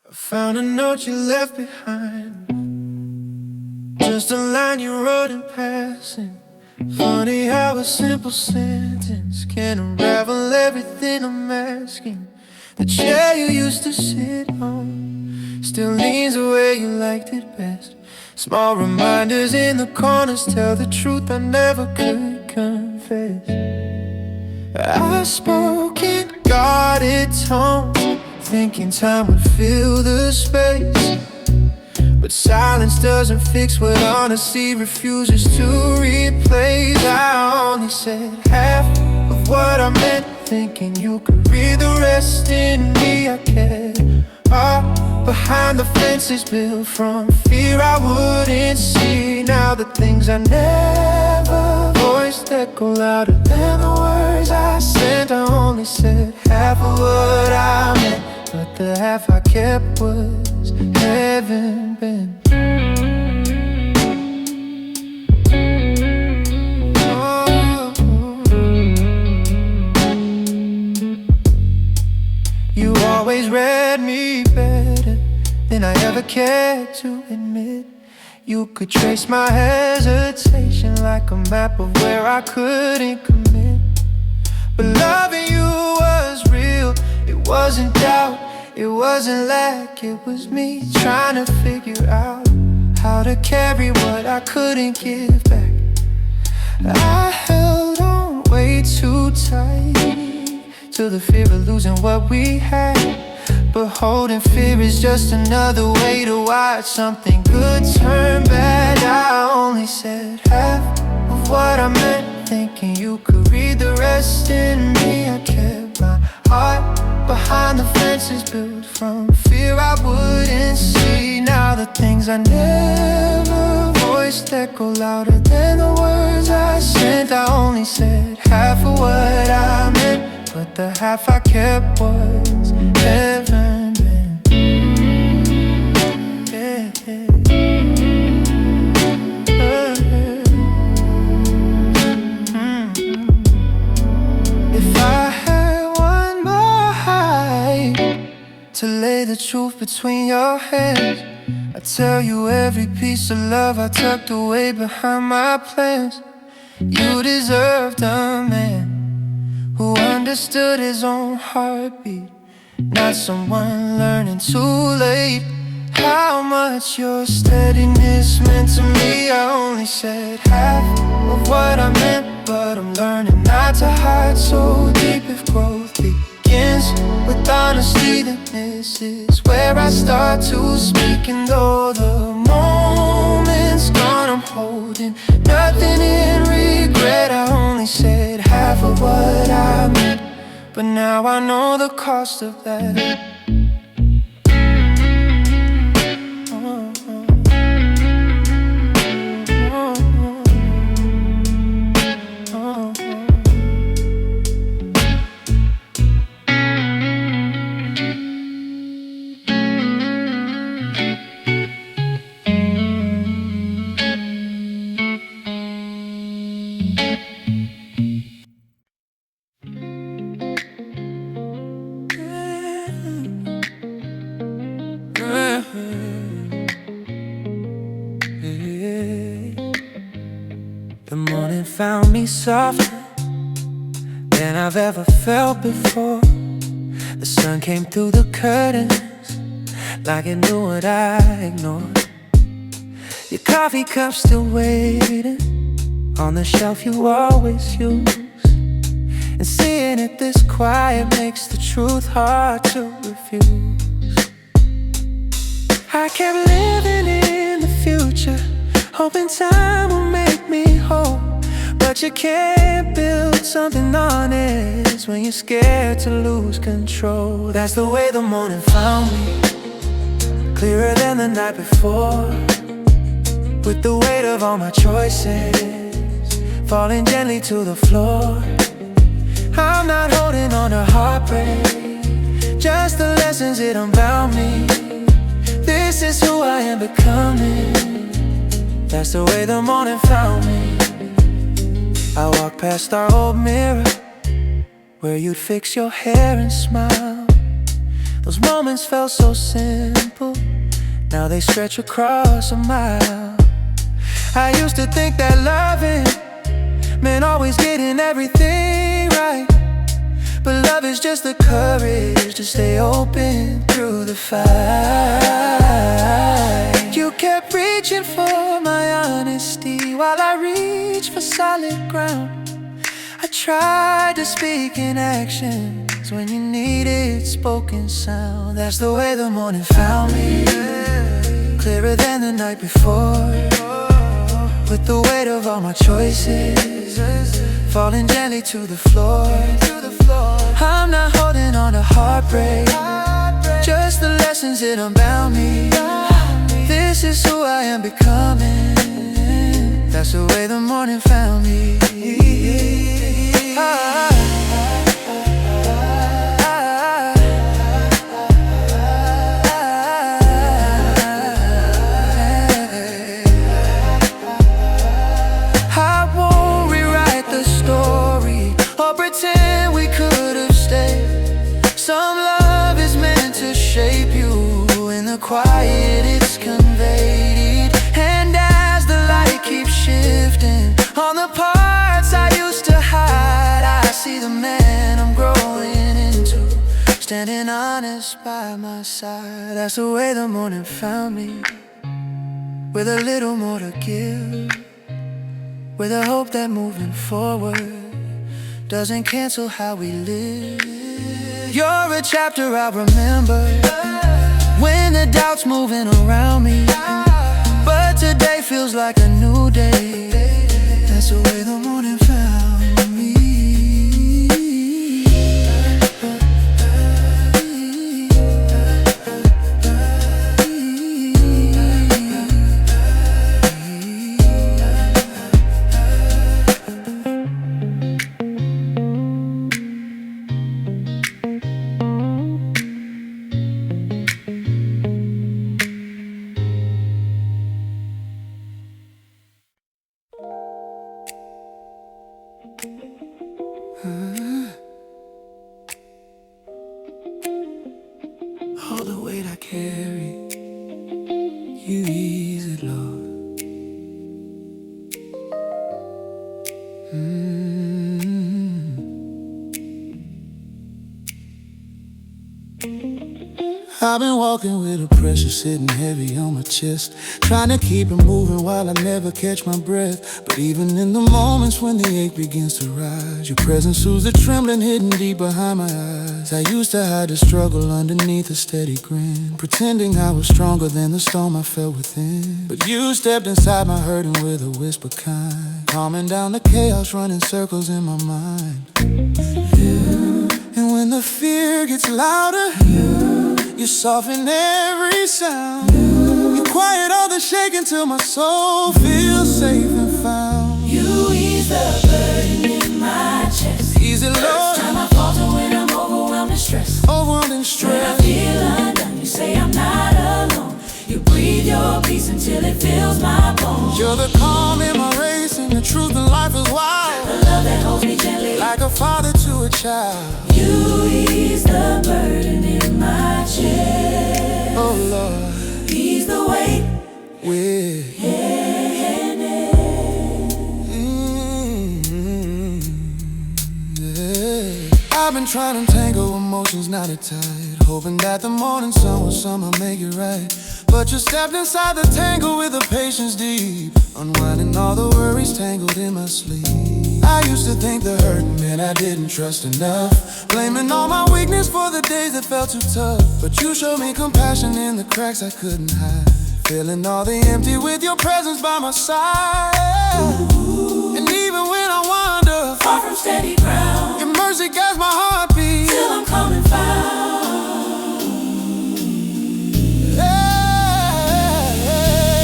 Speaker 4: I found a note you left behind, just a line you wrote in passing. Funny how a simple sentence can unravel everything I'm asking. The chair you used to sit on still leans the way you liked it best. Small reminders in the corners tell the truth I never could confess. I spoke in guarded tones, thinking time would fill the space. But silence doesn't fix what honesty refuses to replace. I only said half of what I meant, thinking you could read the rest in me. I kept all behind the fences built from fear I wouldn't see. Now the things I never voiced echo louder than the words I sent. I only said half of what I meant, but the half I kept was heaven bent. Oh. You always read me better than I ever cared to admit. You could trace my hesitation like a map of where I couldn't commit. But loving you was real, it wasn't doubt, it wasn't lack, it was me trying to figure out how to carry what I couldn't give back. I held on way too tight to the fear of losing what we had. But holding fear is just another way to watch something good turn bad. I only said half of what I meant, thinking you could read the rest in me. I kept my heart behind the fences built from fear I wouldn't see. Now the things I never voiced echo louder than the words I sent. I only said half of what I meant, but the half I kept was heaven bent. Yeah, yeah. If I had one more height to lay the truth between your hands, I tell you every piece of love I tucked away behind my plans. You deserved a man who understood his own heartbeat, not someone learning too late how much your steadiness meant to me. I only said half of what I meant, but I'm learning not to hide so deep. If growth begins with honesty, then this is where I start to speak. And though the moment's gone, I'm holding nothing in regret. I only said half of what I meant, but now I know the cost of that. The morning found me softer than I've ever felt before. The sun came through the curtains like it knew what I ignored. Your coffee cup still waiting on the shelf you always use. And seeing it this quiet makes the truth hard to refuse. I kept living in the future, hoping time will make me whole. But you can't build something honest when you're scared to lose control. That's the way the morning found me, clearer than the night before. With the weight of all my choices falling gently to the floor. I'm not holding on to heartbreak, just the lessons it unbound me. This is who I am becoming. That's the way the morning found me. I walked past our old mirror, where you'd fix your hair and smile. Those moments felt so simple, now they stretch across a mile. I used to think that loving meant always getting everything right, but love is just the courage to stay open through the fight. You kept reaching for my honesty while I reached for solid ground. I tried to speak in actions when you needed spoken sound. That's the way the morning found me, clearer than the night before. With the weight of all my choices falling gently to the floor. I'm not holding on to heartbreak, just the lessons it unbound me. This is who I am becoming. That's the way the morning found me. I won't rewrite the story or pretend we could have stayed. Some love is meant to shape you. In the quiet it's conveyed, and as the light keeps shifting on the parts I used to hide, I see the man I'm growing into, standing honest by my side. That's the way the morning found me, with a little more to give, with a hope that moving forward doesn't cancel how we live. You're a chapter I'll remember when the doubt's moving around me, but today feels like a new day. That's the way the morning found me. All the weight I carry, you ease it, Lord.
Speaker 1: I've been walking with a pressure sitting heavy on my chest, trying to keep it moving while I never catch my breath. But even in the moments when the ache begins to rise, your presence soothes the trembling hidden deep behind my eyes. I used to hide the struggle underneath a steady grin, pretending I was stronger than the storm I felt within. But you stepped inside my hurting with a whisper kind, calming down the chaos running circles in my mind. And when the fear gets louder, you soften every sound. You quiet all the shaking till my soul feels safe and found.
Speaker 3: You ease the burden in my chest.
Speaker 1: Easy, Lord.
Speaker 3: First time I falter when I'm overwhelmed and stressed.
Speaker 1: Overwhelmed and
Speaker 3: When I
Speaker 1: stressed.
Speaker 3: feel undone, you say I'm not alone. You breathe your peace until it fills my bones.
Speaker 1: You're the calm in my race, and the truth in life is wild.
Speaker 3: The love that holds me gently,
Speaker 1: Like a father to a child.
Speaker 3: you ease the burden in my chest.
Speaker 1: Oh Lord,
Speaker 3: Ease the weight.
Speaker 1: with I've been trying to tangle emotions knotted tight, hoping that the morning sun will somehow make it right. But you stepped inside the tangle with a patience deep, unwinding all the worries tangled in my sleep. I used to think the hurt meant I didn't trust enough, blaming all my weakness for the days that felt too tough. But you showed me compassion in the cracks I couldn't hide, filling all the empty with your presence by my side. And even when I wander
Speaker 3: Far from steady ground,
Speaker 1: your mercy guides my heartbeat.
Speaker 3: till I'm calm and found.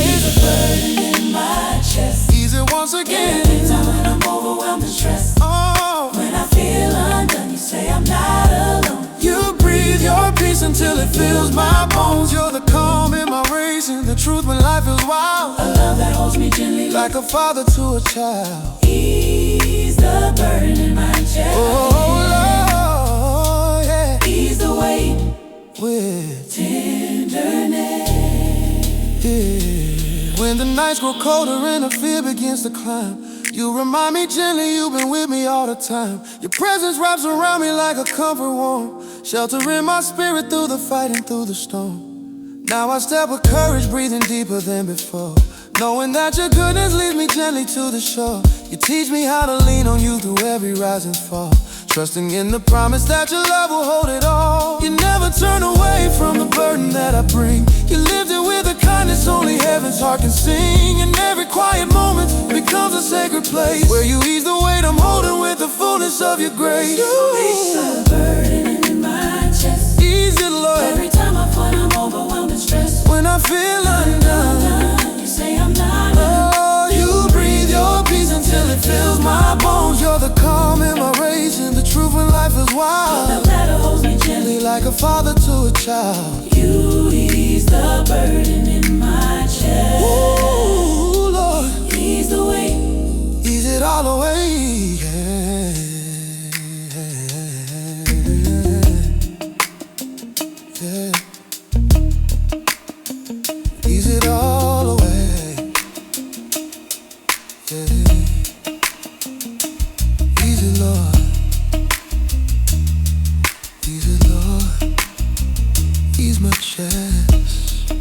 Speaker 3: Ease the burden in my chest.
Speaker 1: Ease it once again.
Speaker 3: Every time when I'm overwhelmed and stressed.
Speaker 1: Oh,
Speaker 3: When I feel undone, you say I'm not alone.
Speaker 1: you breathe your peace until it fills my bones. You're the calm in my race, and the truth when life is wild.
Speaker 3: A love that holds me gently,
Speaker 1: Like a father to a child.
Speaker 3: ease the burden in my chest.
Speaker 1: Oh Lord, yeah.
Speaker 3: Ease the weight,
Speaker 1: With
Speaker 3: tenderness.
Speaker 1: yeah. When the nights grow colder and the fear begins to climb, you remind me gently you've been with me all the time. Your presence wraps around me like a comfort warm, sheltering my spirit through the fight and through the storm. Now I step with courage, breathing deeper than before, knowing that your goodness leads me gently to the shore. You teach me how to lean on you through every rise and fall, trusting in the promise that your love will hold it all. You never turn away from the burden that I bring. You lived it with a kindness only heaven's heart can sing. And every quiet moment becomes a sacred place, where you ease the weight I'm holding with the fullness of your grace.
Speaker 3: Ease the burden in my chest.
Speaker 1: Ease it, Lord.
Speaker 3: Every time I find I'm overwhelmed and stressed.
Speaker 1: When I feel undone,
Speaker 3: You say I'm not alone.
Speaker 1: oh, you breathe your peace until it fills my bones. You're the calm in my race, and the truth when life is
Speaker 3: The
Speaker 1: wild.
Speaker 3: ladder holds me gently,
Speaker 1: Like a father to a child.
Speaker 3: you ease the burden in my chest.
Speaker 1: Ooh, Lord,
Speaker 3: Ease the weight,
Speaker 1: ease it all away. Yeah. Ease it all away. Yeah. Ease it, Lord. Ease it, Lord. Ease my chest.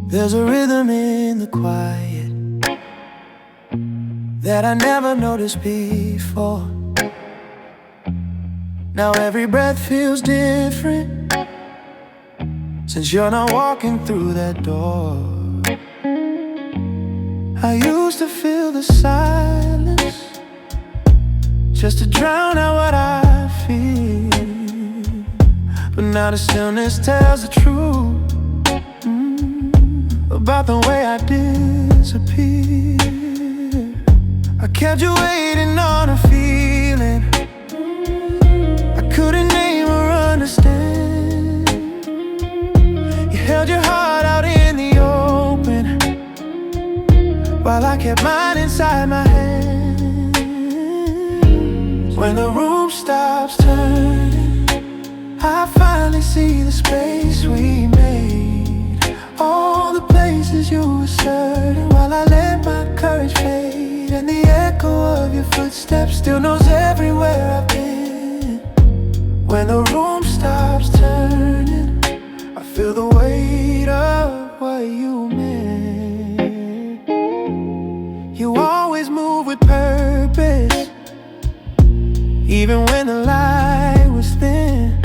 Speaker 1: There's a rhythm in the quiet that I never noticed before. Now every breath feels different since you're not walking through that door. I used to feel the silence just to drown out what I feel, but now the stillness tells the truth about the way I disappear. I kept you waiting on a feeling I couldn't name or understand. You held your heart out in the open while I kept mine inside.
Speaker 4: inside my head. When the room stops turning, I finally see the space we made. All the places you were certain, while I let my courage fade. And the echo of your footsteps still knows everywhere I've been. When the room stops turning, I feel the weight of what you meant. You always move with purpose, even when the light was thin.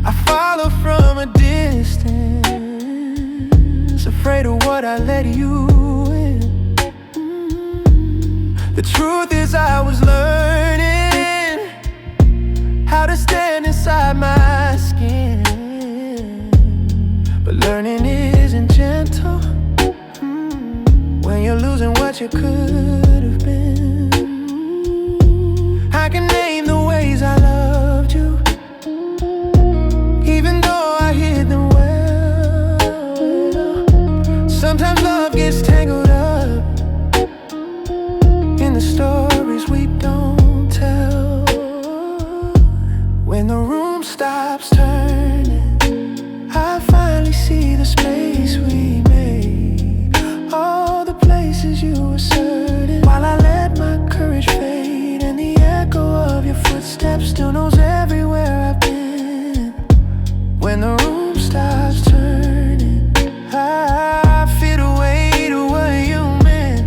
Speaker 4: I follow from a distance, afraid of what I let you in. The truth is I was learning how to stand inside my skin. But learning isn't gentle when you're losing what you could have been. I can name the ways I loved you, even though I hid them well. Sometimes love gets tangled up in the stories we don't tell. When the room stops turning, I finally see the space we made. All the places you were certain, while I let my courage fade. And the echo of your footsteps still knows everywhere I've been. When the room stops turning, I feel the weight of what you meant.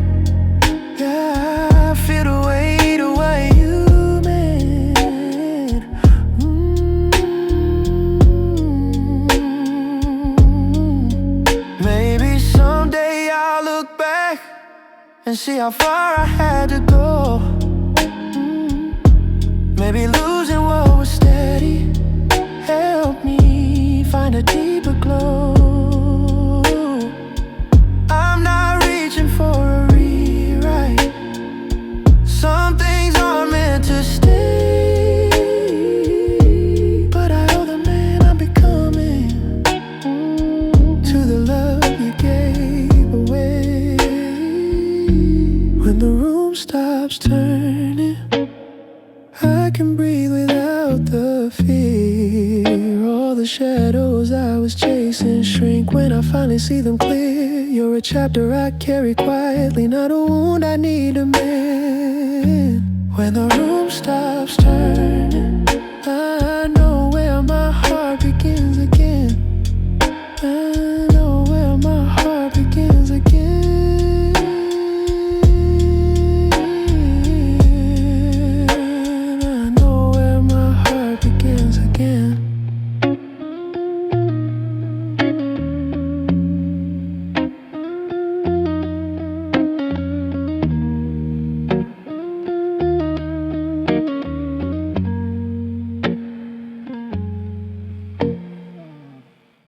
Speaker 4: Yeah, I feel the weight of what you meant. Maybe someday I'll look back and see how far I had to go. Maybe losing what was steady helped me find a deeper glow. I'm not reaching for a rewrite. Some things aren't meant to stay, but I owe the man I'm becoming to the love you gave away. When the room stops turning, I can breathe without the fear. All the shadows I was chasing shrink when I finally see them clear. You're a chapter I carry quietly, not a wound I need to mend. When the room stops turning,